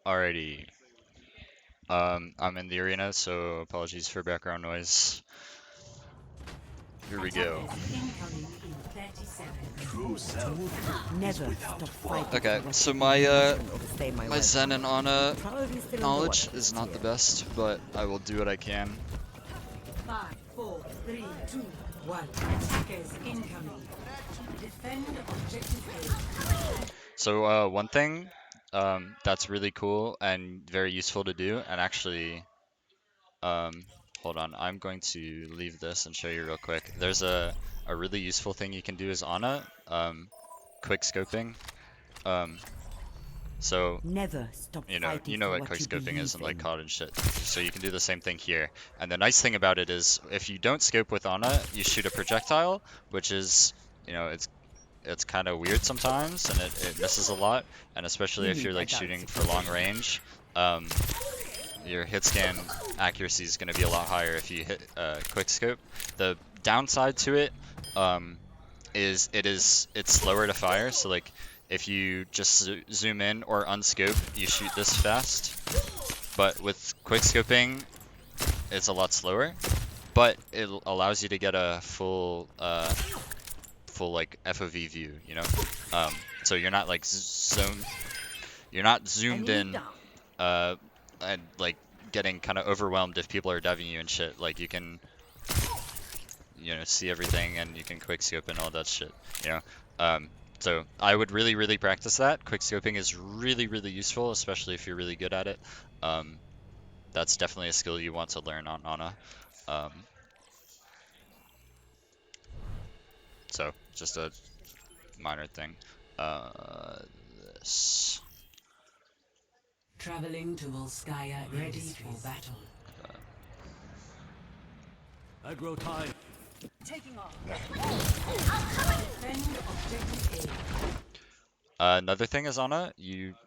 Alrighty. I'm in the arena, so apologies for background noise. Here we go. Never stop fighting Okay, for what so you believe my in or stay my my word. Zen and Ana Probably still on the watch knowledge is list not the here. best, but I will do what I can. 5, 4, 3, 2, 1. Attackers incoming. Defend objective So one thing that's really cool and very useful to do, and actually, hold on, I'm going to leave this and show you real quick. There's a really useful thing you can do is Ana, quick scoping. Um, so Never stop you fighting know for what what quick you scoping is believe in like in. COD and shit. So you can do the same thing here. And the nice thing about it is if you don't scope with Ana, you shoot a projectile, which is, it's kind of weird sometimes and it misses a lot. And especially You if you're need like adult shooting for long supervision. range, um, your hit scan accuracy is going to be a lot higher if you hit quick scope. The downside to it um, is it's slower to fire. So like if you just zoom in or unscope, you shoot this fast. But with quick scoping, it's a lot slower. But it allows you to get a full like FOV view, you know. Um, so you're not like you're not zoomed Enemy in, down. uh, and like getting kind of overwhelmed if people are diving you and shit. Like you can, see everything and you can quick scope and all that shit, you know. Um, so I would really practice that. Quick scoping is really useful, especially if you're really good at it. Um, that's definitely a skill you want to learn on Ana. Um, so just a minor thing. Uh, this. Traveling to Volskaya, ready for battle. Aggro time. Defend objective Another thing is Ana,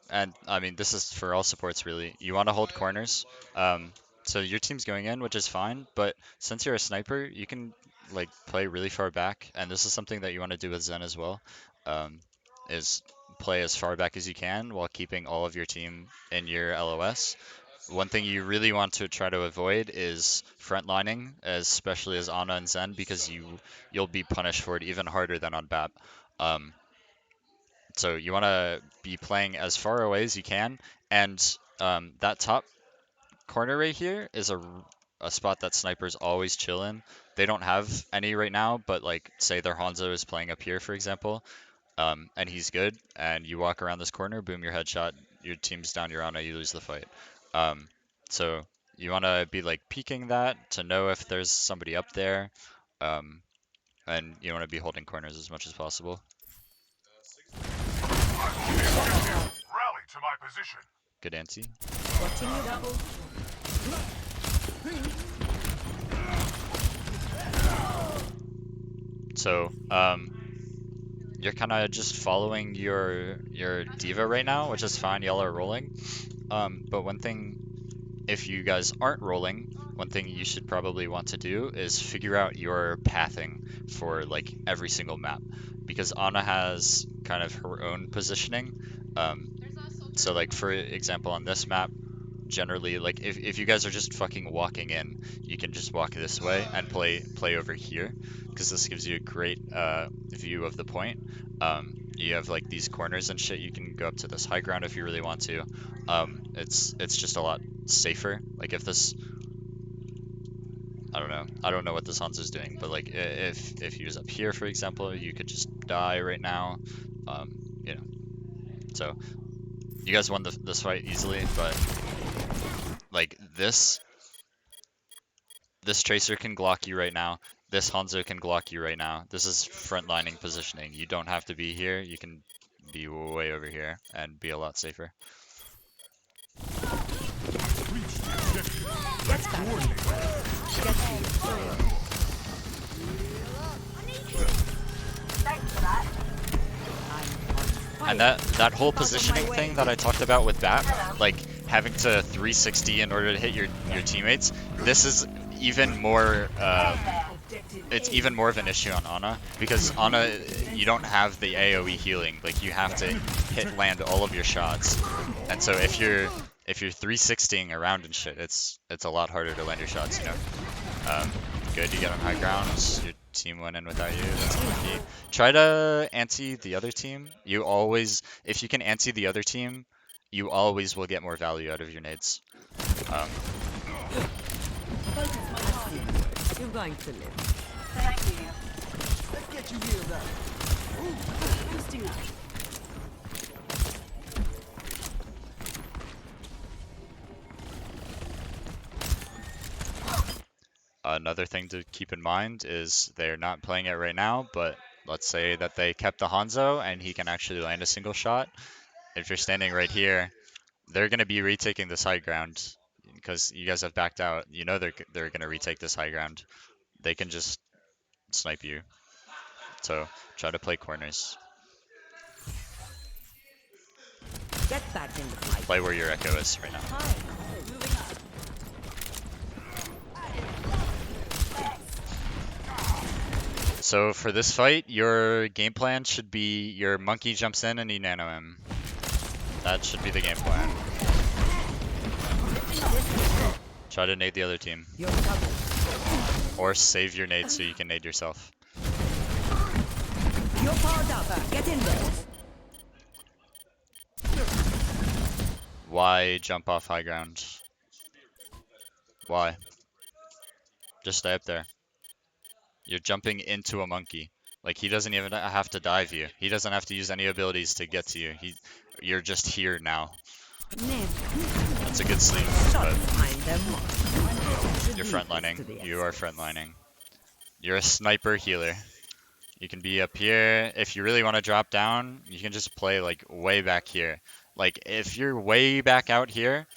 and I mean this is for all supports really. You want to hold corners. Um, so your team's going in, which is fine, but since you're a sniper, you can like play really far back, and this is something that you want to do with Zen as well. Um, is play as far back as you can while keeping all of your team in your LOS. One thing you really want to try to avoid is frontlining, especially as Ana and Zen, because you'll be punished for it even harder than on BAP. Um, so you want to be playing as far away as you can, and that top corner right here is a spot that snipers always chill in. They don't have any right now, but like say their Hanzo is playing up here, for example, and he's good, and you walk around this corner, boom, your headshot, your team's down, you're on, you lose the fight. Um, so you want to be like peeking that to know if there's somebody up there, um, and you want to be holding corners as much as possible. Rally to my position. Good anti. Watching you double. So, you're kind of just following your diva right now, which is fine. Y'all are rolling. But one thing, if you guys aren't rolling, one thing you should probably want to do is figure out your pathing for like every single map, because Ana has kind of her own positioning. So like for example, on this map, generally like if you guys are just fucking walking in, you can just walk this way and play over here because this gives you a great view of the point. You have like these corners and shit. You can go up to this high ground if you really want to. It's just a lot safer. Like if this, I don't know what this Hanzo's doing, but like if he was up here, for example, you could just die right now. Um, you know, so you guys won this fight easily, but like this Tracer can Glock you right now. This Hanzo can Glock you right now. This is frontlining positioning. You don't have to be here. You can be way over here and be a lot safer. That's back. Get you. And that whole positioning thing that I talked about with BAP, like having to 360 in order to hit your teammates, this is even more it's even more of an issue on Ana because Ana, you don't have the AoE healing. Like you have to hit land all of your shots, and so if you're 360ing around and shit, it's a lot harder to land your shots. You know. Good, you get on high ground. Your team went in without you. That's lucky. Try to anti the other team. You always, if you can anti the other team, you always will get more value out of your nades. Um, You're going to live. Another thing to keep in mind is they're not playing it right now, but let's say that they kept the Hanzo and he can actually land a single shot. If you're standing right here, they're going to be retaking this high ground because you guys have backed out. You know they're going to retake this high ground. They can just snipe you. So try to play corners. Get back in the fight. Play where your echo is right now. So for this fight, your game plan should be your monkey jumps in and you nano him. That should be the game plan. Try to nade the other team. You're covered. Or save your nade so you can nade yourself. You're powered up. Get in there. Why jump off high ground? Why? Just stay up there. You're jumping into a monkey. Like he doesn't even have to dive you. He doesn't have to use any abilities to get to you. You're just here now. That's a good sleep, but you're frontlining. You are frontlining. You're a sniper healer. You can be up here. If you really want to drop down, you can just play like way back here. Like if you're way back out here,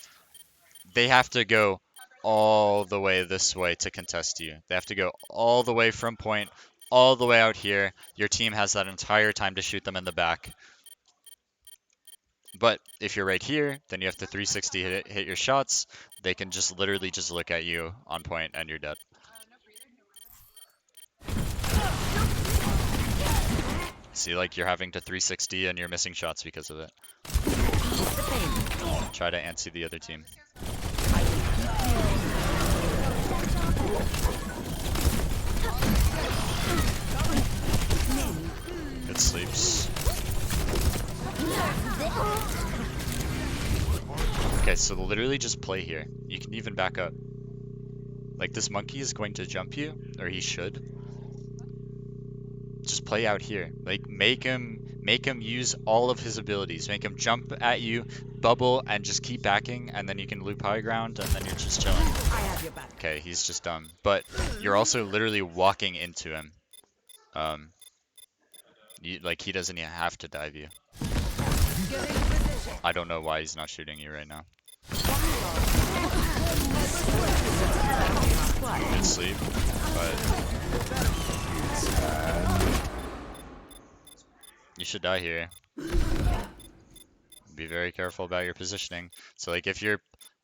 they have to go all the way this way to contest you. They have to go all the way from point, all the way out here. Your team has that entire time to shoot them in the back. But if you're right here, then you have to 360 hit your shots. They can just literally just look at you on point and you're dead. See, like you're having to 360 and you're missing shots because of it. Try to anti the other team. Good sleeps. Okay, so literally just play here. You can even back up. Like this monkey is going to jump you, or he should. Just play out here. Like make him use all of his abilities. Make him jump at you, bubble, and just keep backing, and then you can loop high ground, and then you're just chilling. Okay, he's just dumb. But you're also literally walking into him. Like he doesn't even have to dive you. I don't know why he's not shooting you right now. Good sleep, but you should die here. Be very careful about your positioning. So like if you're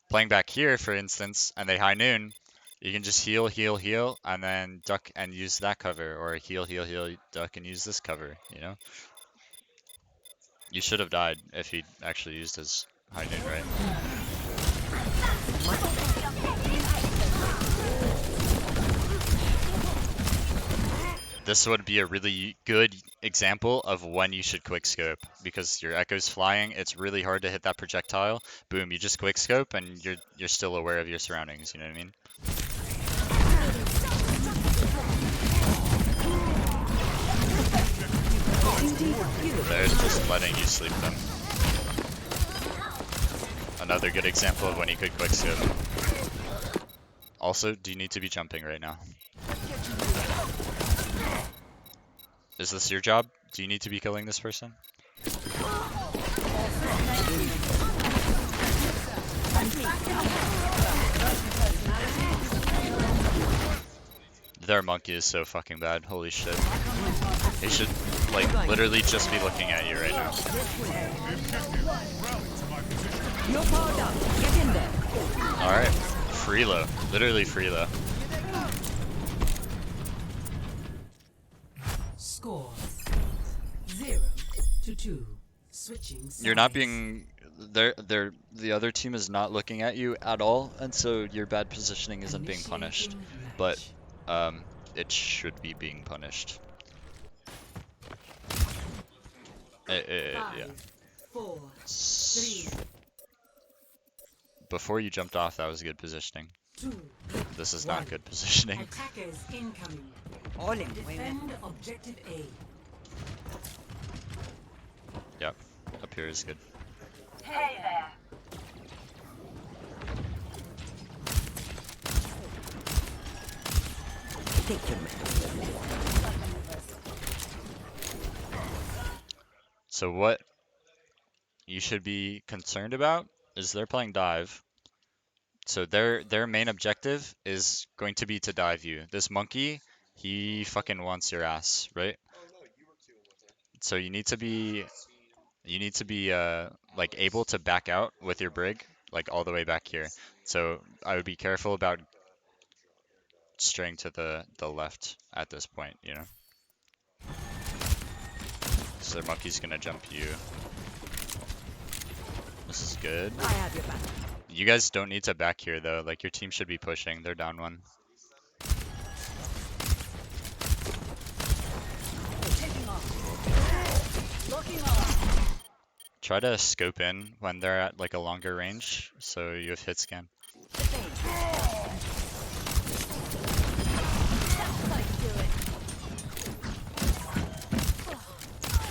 playing back here, for instance, and they high noon, you can just heal, heal, heal, and then duck and use that cover, or heal, heal, heal, duck and use this cover, you know? You should have died if he actually used his high noon, right? This would be a really good example of when you should quickscope, because your echo's flying, it's really hard to hit that projectile. Boom, you just quickscope and you're still aware of your surroundings, you know what I mean? They're just letting you sleep them. Another good example of when you could quickscope. Also, do you need to be jumping right now? Is this your job? Do you need to be killing this person? Their monkey is so fucking bad. Holy shit. He should, like, literally just be looking at you right now. Alright. Freelo. Literally freelo. 2. Switching You're not sides. being the other team is not looking at you at all, and so your bad positioning isn't being punished, Initiating but match. it should be being punished. Yeah. 5, 4, 3, S- Before you jumped off, that was good positioning. 2, This is 1. not good positioning. Attackers incoming. All in, women. Defend objective A. Yep, up here is good. Take your man. So what you should be concerned about is they're playing dive. So their main objective is going to be to dive you. This monkey, he fucking wants your ass, right? So you need to be like able to back out with your brig like all the way back here. So I would be careful about straying to the left at this point, you know. So their monkey's gonna jump you. This is good. I have your back. You guys don't need to back here though. Like your team should be pushing. They're down one. Try to scope in when they're at like a longer range, so you have hit scan.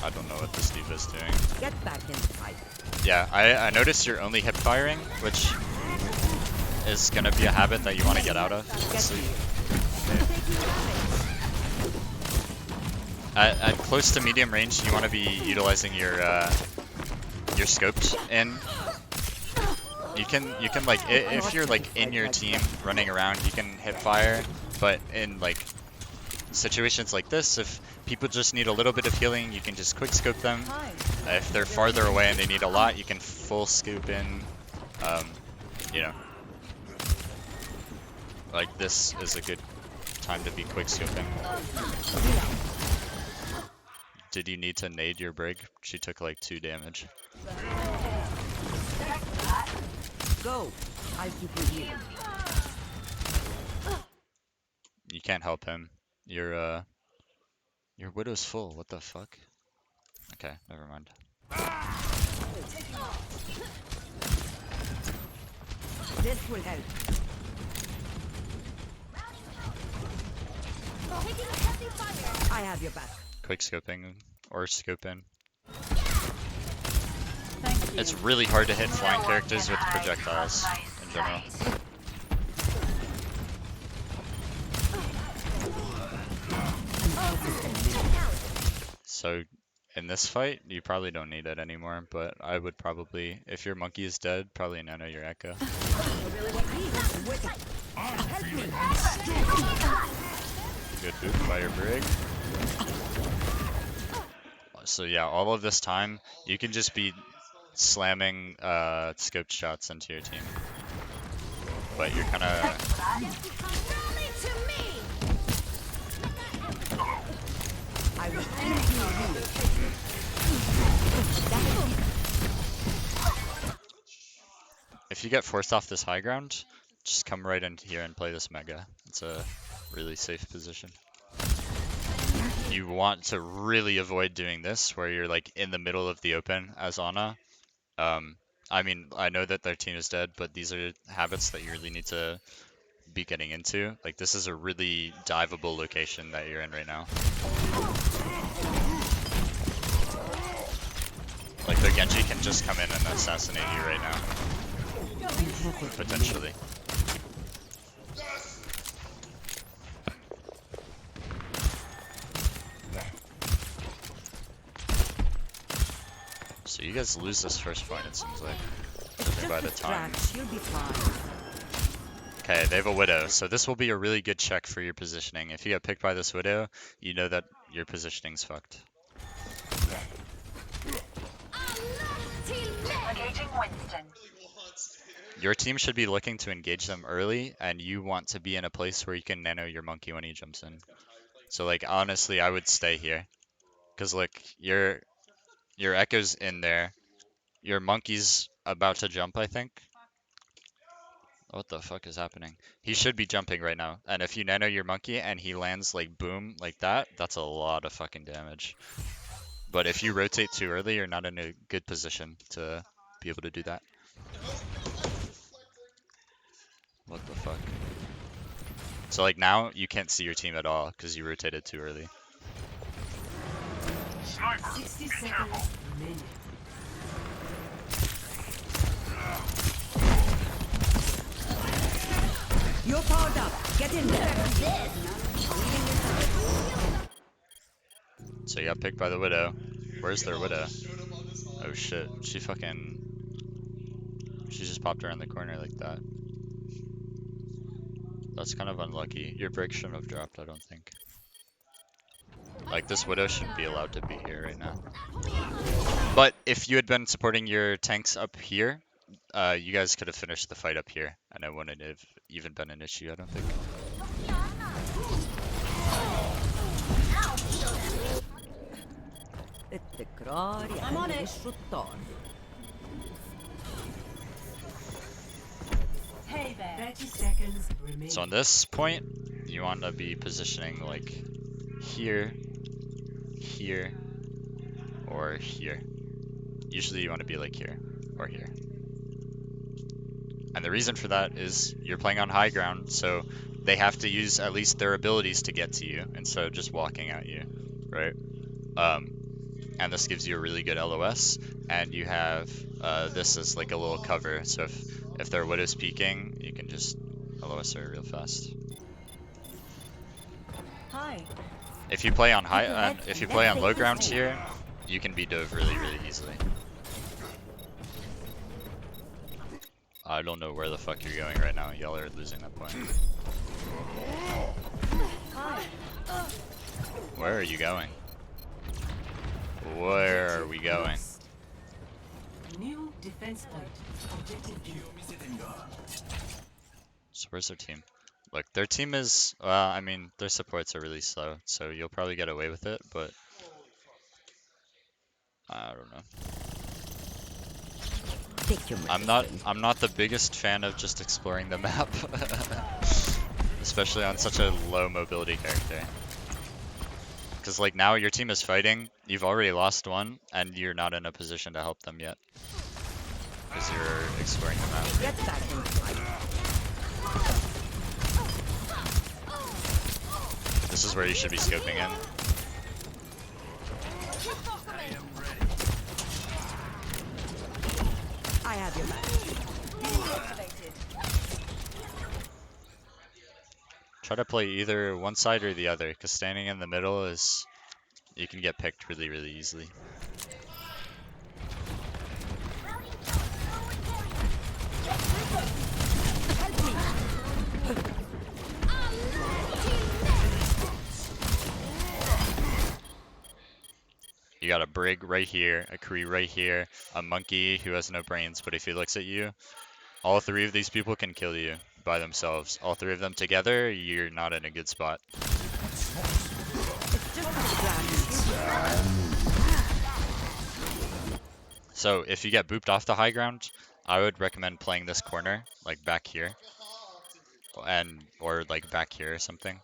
I don't know what this diva is doing. Get back in the fight. Yeah, I noticed you're only hip firing, which is gonna be a habit that you want to get out of. Get So here. at close to medium range, you want to be utilizing your scoped in. You can like if you're like in your team running around, you can hip fire, but in like situations like this, if people just need a little bit of healing, you can just quick scope them. If they're farther away and they need a lot, you can full scoop in. You know, like this is a good time to be quick scoping. Did you need to nade your brig? She took like 2 damage. Go. I'll keep you here. You can't help him. Your widow's full. What the fuck? Okay, never mind. This will help. I have your back. Quick scoping or scope in. It's really hard to hit flying characters with projectiles in general. So in this fight, you probably don't need it anymore, but I would probably, if your monkey is dead, probably nano your echo. Good boot by your brig. So yeah, all of this time, you can just be slamming scoped shots into your team. But you're kind of... I will keep you here. If you get forced off this high ground, just come right in here and play this mega. It's a really safe position. You want to really avoid doing this, where you're like in the middle of the open as Ana. I mean, I know that their team is dead, but these are habits that you really need to be getting into. Like, this is a really diveable location that you're in right now. Like, their Genji can just come in and assassinate you right now. Potentially. So you guys lose this first point, it seems like. Judging by the time. You'll be fine. Okay, they have a Widow, so this will be a really good check for your positioning. If you get picked by this Widow, you know that your positioning's fucked. Engaging Winston. Your team should be looking to engage them early, and you want to be in a place where you can nano your monkey when he jumps in. So, like, honestly, I would stay here. Because, like, Your Echo's in there. Your Monkey's about to jump, I think. What the fuck is happening? He should be jumping right now. And if you nano your Monkey and he lands like boom, like that, that's a lot of fucking damage. But if you rotate too early, you're not in a good position to be able to do that. What the fuck? So like now, you can't see your team at all because you rotated too early. Sniper, 60 be careful. seconds remaining. You're powered up. Get in there. So you got picked by the Widow. Where's their Widow? Oh shit, she just popped around the corner like that. That's kind of unlucky. Your brick shouldn't have dropped, I don't think. Like, this Widow shouldn't be allowed to be here right now. But if you had been supporting your tanks up here, you guys could have finished the fight up here, and it wouldn't have even been an issue, I don't think. I'm on it. Hey there. 30 seconds remaining. So on this point, you want to be positioning like here, here, or here. Usually you want to be like here, or here. And the reason for that is you're playing on high ground, so they have to use at least their abilities to get to you instead of just walking at you, right? And this gives you a really good LOS, and you have this as like a little cover, so if their Widow's peeking, you can just LOS her real fast. Hi. If you play on if you play on low ground here, you can be dove really, really easily. I don't know where the fuck you're going right now. Y'all are losing that point. Where are you going? Where are we going? New defense point. Objective B. So where's their team? Look, their team is, well, I mean, their supports are really slow, so you'll probably get away with it, but I don't know. I'm not the biggest fan of just exploring the map, especially on such a low mobility character. Because like now your team is fighting, you've already lost one, and you're not in a position to help them yet. Because you're exploring the map. Get back in the fight. This is where you should be scoping in. I have your back. Try to play either one side or the other, because standing in the middle is, you can get picked really, really easily. You got a Brig right here, a Kree right here, a Monkey who has no brains, but if he looks at you, all three of these people can kill you by themselves. All three of them together, you're not in a good spot. So if you get booped off the high ground, I would recommend playing this corner, like back here, or like back here or something.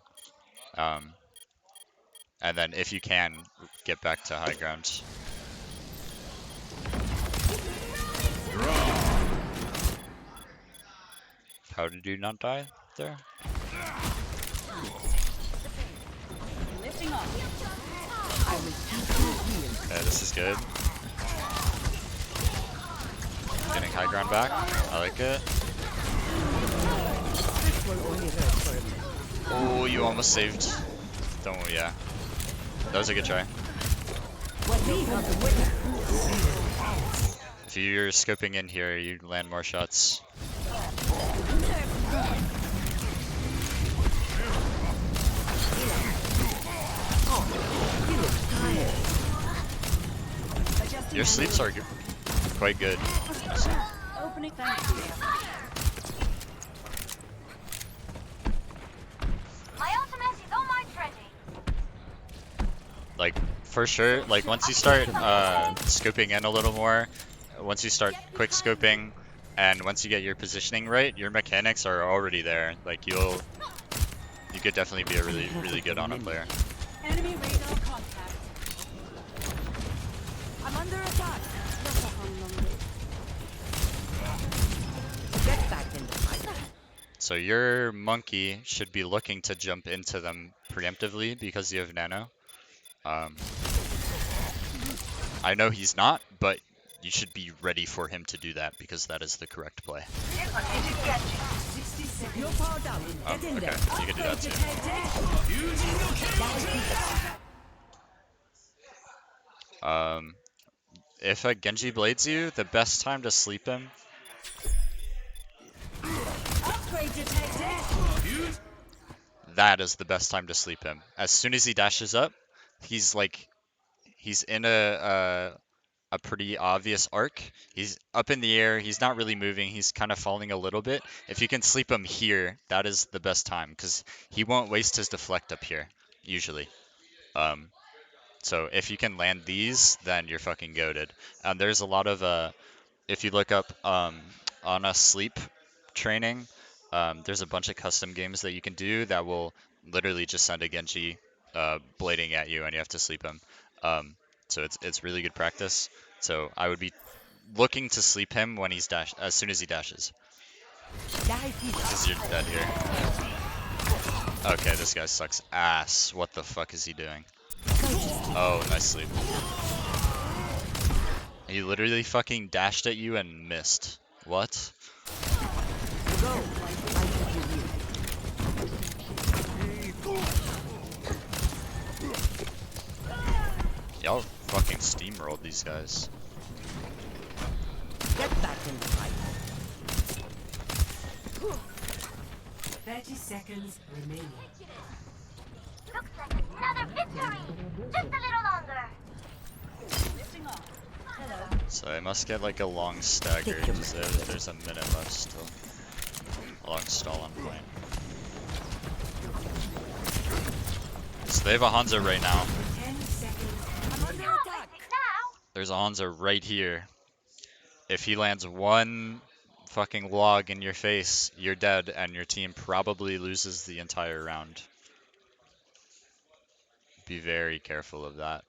And then if you can, get back to high ground. How did you not die there? Okay, this is good. Getting high ground back. I like it. Oh, you almost saved. Don't, yeah. That was a good try. If you're scoping in here, you land more shots. Your sleeps are quite good. Like for sure, like once you start scooping in a little more, once you start quick scoping, and once you get your positioning right, your mechanics are already there. Like you could definitely be a really good Ana player. Enemy radar contact. I'm under attack. Get back in the fight. So your monkey should be looking to jump into them preemptively because you have nano. Um, I know he's not, but you should be ready for him to do that because that is the correct play. 60 seconds. You're powered up. Oh, Get in okay, there. you can do that too. Um, if a Genji blades you, the best time to sleep him, Upgrade detected. that is the best time to sleep him. As soon as he dashes up, he's like, he's in a pretty obvious arc. He's up in the air, he's not really moving, he's kind of falling a little bit. If you can sleep him here, that is the best time, because he won't waste his deflect up here, usually. Um, so if you can land these, then you're fucking goated. There's a lot of if you look up on a sleep training, there's a bunch of custom games that you can do that will literally just send a Genji blading at you and you have to sleep him. Um, so it's really good practice. So I would be looking to sleep him when he's as soon as he dashes. Because you're dead here. Okay, this guy sucks ass. What the fuck is he doing? Oh, nice sleep. He literally fucking dashed at you and missed. What? Y'all fucking steamrolled these guys. Get back in the fight. 30 seconds remaining. Looks like another victory! Just a little longer! So I must get like a long stagger, because there's a minute left still. A long stall on point. So they have a Hanzo right now. 10 seconds. I'm under attack. Now, There's a Hanzo right here. If he lands one fucking log in your face, you're dead, and your team probably loses the entire round. Be very careful of that.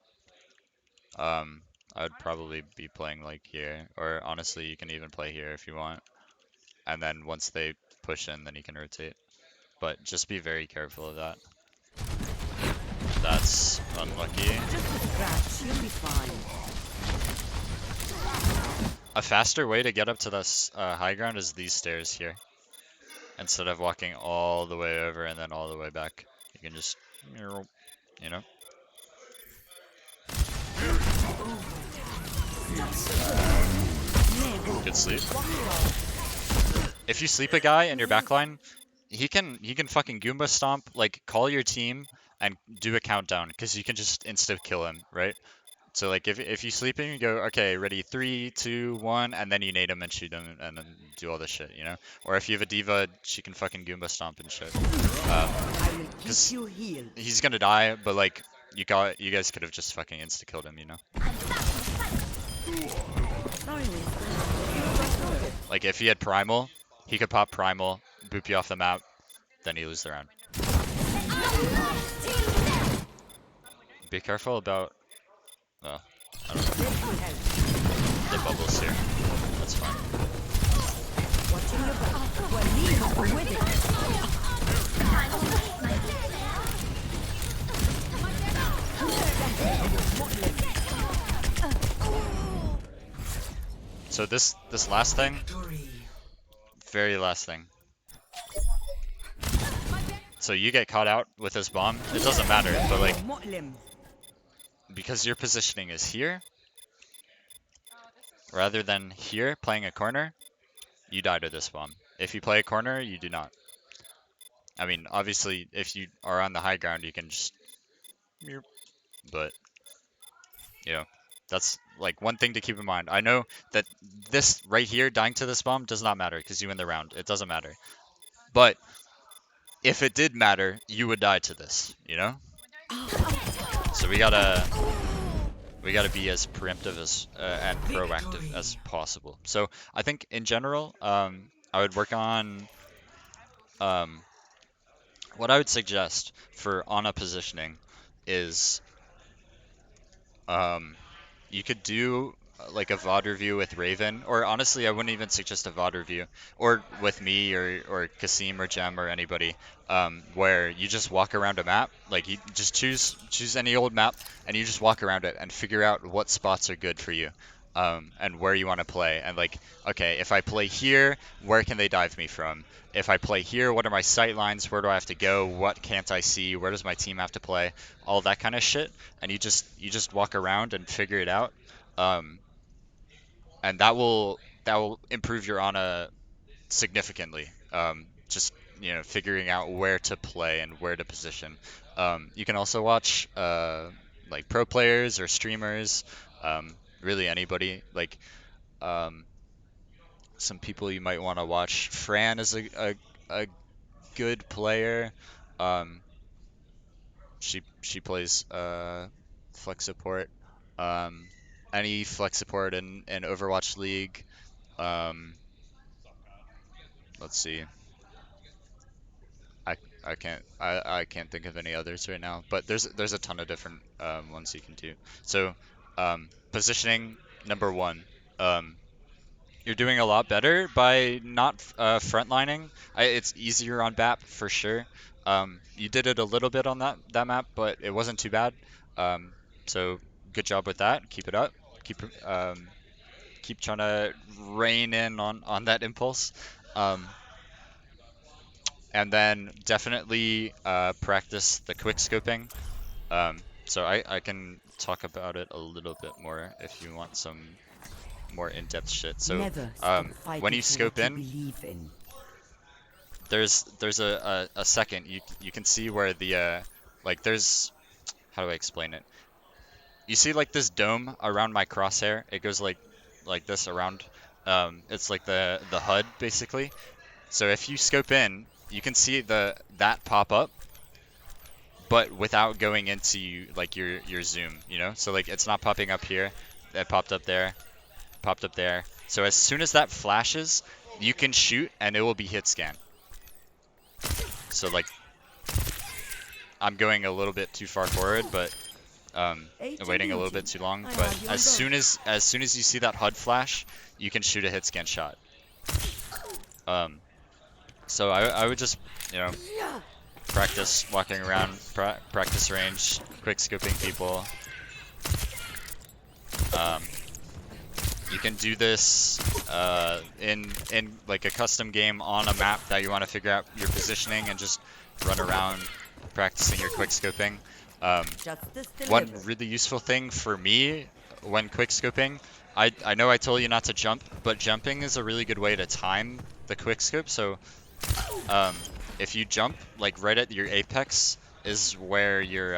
I would probably be playing like here, or honestly, you can even play here if you want. And then once they push in, then you can rotate. But just be very careful of that. That's unlucky. Just a scratch. You'll be fine. A faster way to get up to this high ground is these stairs here. Instead of walking all the way over and then all the way back. You can just, you know. Good sleep. If you sleep a guy in your backline, he can fucking Goomba stomp, like call your team and do a countdown, because you can just insta kill him, right? So like if you sleep him, you go, okay, ready, 3, 2, 1, and then you nade him and shoot him and then do all this shit, you know? Or if you have a diva, she can fucking Goomba stomp and shit. I will keep 'Cause you healed. he's gonna die, but like you guys could have just fucking insta killed him, you know? Like if he had primal, he could pop primal, boop you off the map, then you lose the round. Be careful about. Oh, I don't know. The bubbles here. That's fine. Watching your back. Well, leave with it. So this last thing, very last thing. So you get caught out with this bomb. It doesn't matter, but like because your positioning is here, rather than here playing a corner, you die to this bomb. If you play a corner, you do not. I mean, obviously, if you are on the high ground, you can just, but you know, that's like one thing to keep in mind. I know that this right here, dying to this bomb, does not matter because you win the round. It doesn't matter. But if it did matter, you would die to this, you know? So we gotta We got to be as preemptive as and proactive as Victory. possible. So I think in general, I would work on um, what I would suggest for Ana positioning is um, you could do like a VOD review with Raven, or honestly, I wouldn't even suggest a VOD review, or with me or Kasim or Jem or anybody, where you just walk around a map, like you just choose any old map and you just walk around it and figure out what spots are good for you, and where you want to play, and like, okay, if I play here, where can they dive me from? If I play here, what are my sight lines? Where do I have to go? What can't I see? Where does my team have to play? All that kind of shit, and you just walk around and figure it out, um, and that will improve your Ana significantly. Just figuring out where to play and where to position. You can also watch like pro players or streamers, really anybody. Like um, some people you might want to watch. Fran is a good player. Um, she plays flex support. Um, any flex support in Overwatch League. Um, let's see. I I can't think of any others right now, but there's a ton of different ones you can do. So positioning number one. Um, you're doing a lot better by not frontlining. It's easier on BAP for sure. You did it a little bit on that map, but it wasn't too bad. Um, so good job with that. Keep it up. Keep trying to rein in on that impulse. Um, and then definitely practice the quick scoping. So I can talk about it a little bit more if you want some more in-depth shit. So Never stop when fighting you for scope what you in, believe in. there's a second you can see where the like there's, how do I explain it? You see like this dome around my crosshair? It goes like this around. It's like the HUD basically. So if you scope in, you can see that pop up, but without going into like your zoom, you know? So like it's not popping up here. That popped up there, popped up there. So as soon as that flashes, you can shoot and it will be hit scan. So like I'm going a little bit too far forward, but Age and waiting a little bit beauty. too long. I But argue on as both. soon as you see that HUD flash, you can shoot a hit scan shot. Um, so I would just practice walking around, practice range, quick scoping people. Um, you can do this in like a custom game on a map that you want to figure out your positioning and just run around practicing your quick scoping. Justice One delivered. really useful thing for me when quick scoping, I know I told you not to jump, but jumping is a really good way to time the quick scope. So if you jump like right at your apex is where you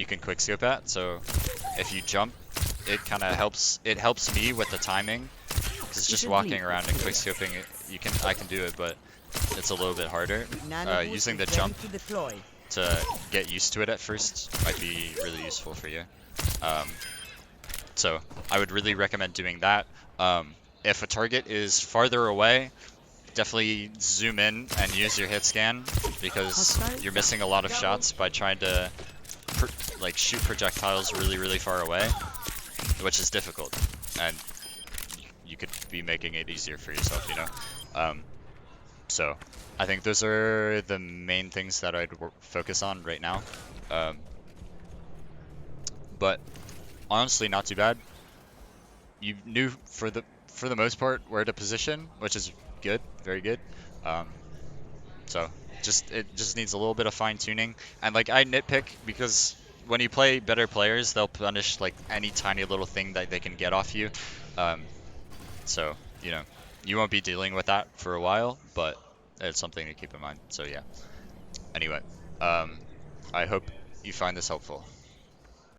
can quick scope at. So if you jump, it helps me with the timing, because just walking Disagree. around and quick scoping, I can do it, but it's a little bit harder. Nano boost Using is the ready jump to deploy. to get used to it at first might be really useful for you. Um, so I would really recommend doing that. If a target is farther away, definitely zoom in and use your hit scan, because Hostile you're down. missing a lot of Double shots by trying to like shoot projectiles really far away, which is difficult, and you could be making it easier for yourself, you know. So I think those are the main things that I'd focus on right now. Um, but honestly, not too bad. You knew for the most part where to position, which is good, very good. Um, so it just needs a little bit of fine tuning. And like I nitpick because when you play better players, they'll punish like any tiny little thing that they can get off you. Um, so you won't be dealing with that for a while, but it's something to keep in mind. So yeah. Anyway, um, I hope you find this helpful.